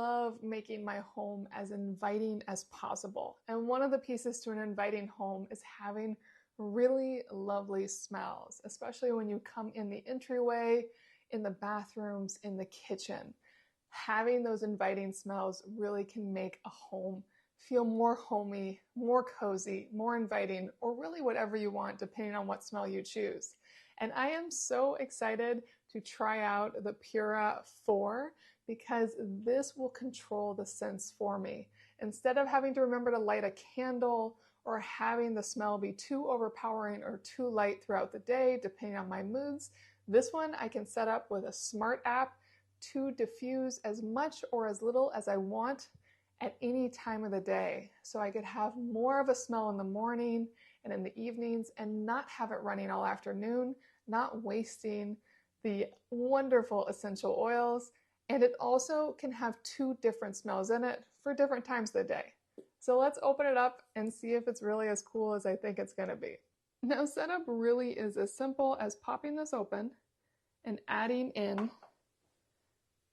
love making my home as inviting as possible. And one of the pieces to an inviting home is having really lovely smells, especially when you come in the entryway, in the bathrooms, in the kitchen. Having those inviting smells really can make a home feel more homey, more cozy, more inviting, or really whatever you want, depending on what smell you choose. And I am so excited to try out the Pura 4 because this will control the scents for me. Instead of having to remember to light a candle or having the smell be too overpowering or too light throughout the day, depending on my moods, this one I can set up with a smart app to diffuse as much or as little as I want at any time of the day. So I could have more of a smell in the morning and in the evenings and not have it running all afternoon, not wasting the wonderful essential oils. And it also can have 2 different smells in it for different times of the day. So let's open it up and see if it's really as cool as I think it's gonna be. Now, setup really is as simple as popping this open and adding in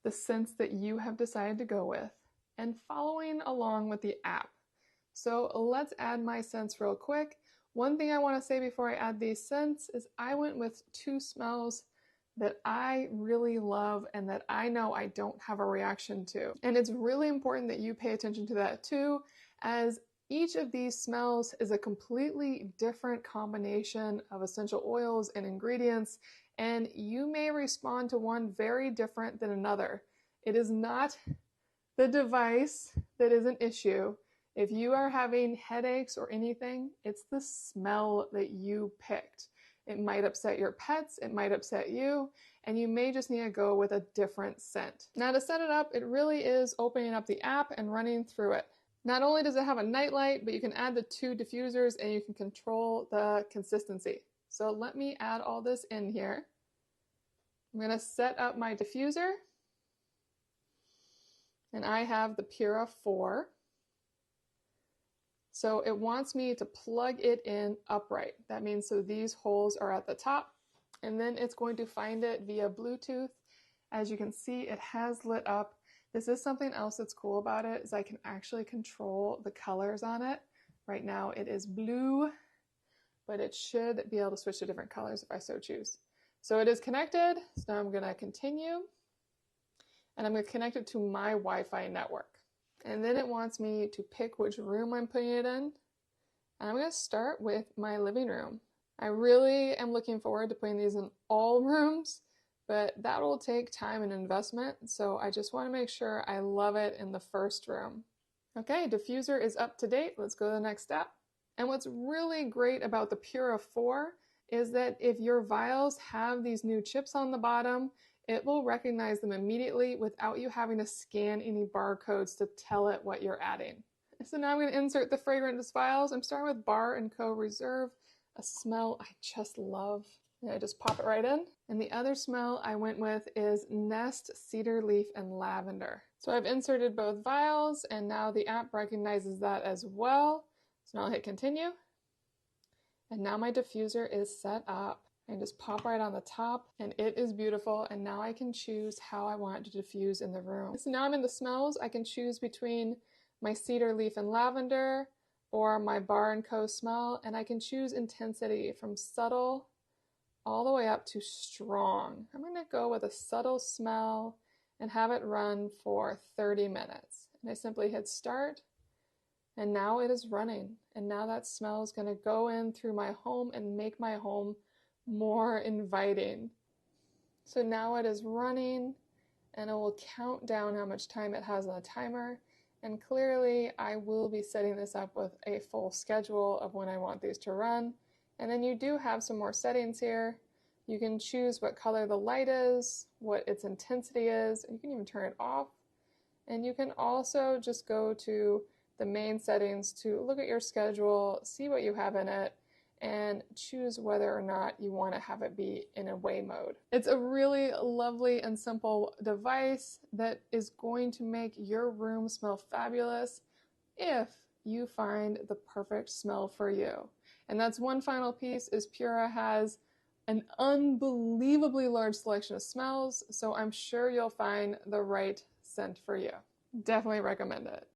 the scents that you have decided to go with and following along with the app. So let's add my scents real quick. One thing I want to say before I add these scents is I went with 2 smells that I really love and that I know I don't have a reaction to. And it's really important that you pay attention to that too, as each of these smells is a completely different combination of essential oils and ingredients, and you may respond to one very different than another. It is not the device that is an issue. If you are having headaches or anything, it's the smell that you picked. It might upset your pets, it might upset you, and you may just need to go with a different scent. Now to set it up, it really is opening up the app and running through it. Not only does it have a night light, but you can add the 2 diffusers and you can control the consistency. So let me add all this in here. I'm going to set up my diffuser. And I have the Pura 4. So it wants me to plug it in upright. That means so these holes are at the top, and then it's going to find it via Bluetooth. As you can see, it has lit up. This is something else that's cool about it, is I can actually control the colors on it. Right now it is blue, but it should be able to switch to different colors if I so choose. So it is connected, so now I'm going to continue. And I'm going to connect it to my Wi-Fi network. And then it wants me to pick which room I'm putting it in. And I'm going to start with my living room. I really am looking forward to putting these in all rooms, but that will take time and investment. So I just want to make sure I love it in the first room. Okay, diffuser is up to date. Let's go to the next step. And what's really great about the Pura 4 is that if your vials have these new chips on the bottom, it will recognize them immediately without you having to scan any barcodes to tell it what you're adding. So now I'm going to insert the fragrance vials. I'm starting with Bar & Co. Reserve, a smell I just love. And I just pop it right in. And the other smell I went with is Nest, Cedar Leaf, and Lavender. So I've inserted both vials, and now the app recognizes that as well. So now I'll hit continue. And now my diffuser is set up. And just pop right on the top, and it is beautiful. And now I can choose how I want it to diffuse in the room. So now I'm in the smells. I can choose between my Cedar Leaf and Lavender or my Bar & Co. smell, and I can choose intensity from subtle all the way up to strong. I'm going to go with a subtle smell and have it run for 30 minutes. And I simply hit start, and now it is running. And now that smell is going to go in through my home and make my home more inviting. So now it is running, and it will count down how much time it has on the timer. And clearly I will be setting this up with a full schedule of when I want these to run. And then you do have some more settings here. You can choose what color the light is, what its intensity is, and you can even turn it off. And you can also just go to the main settings to look at your schedule, see what you have in it, and choose whether or not you want to have it be in away mode. It's a really lovely and simple device that is going to make your room smell fabulous if you find the perfect smell for you. And that's one final piece, is Pura has an unbelievably large selection of smells, so I'm sure you'll find the right scent for you. Definitely recommend it.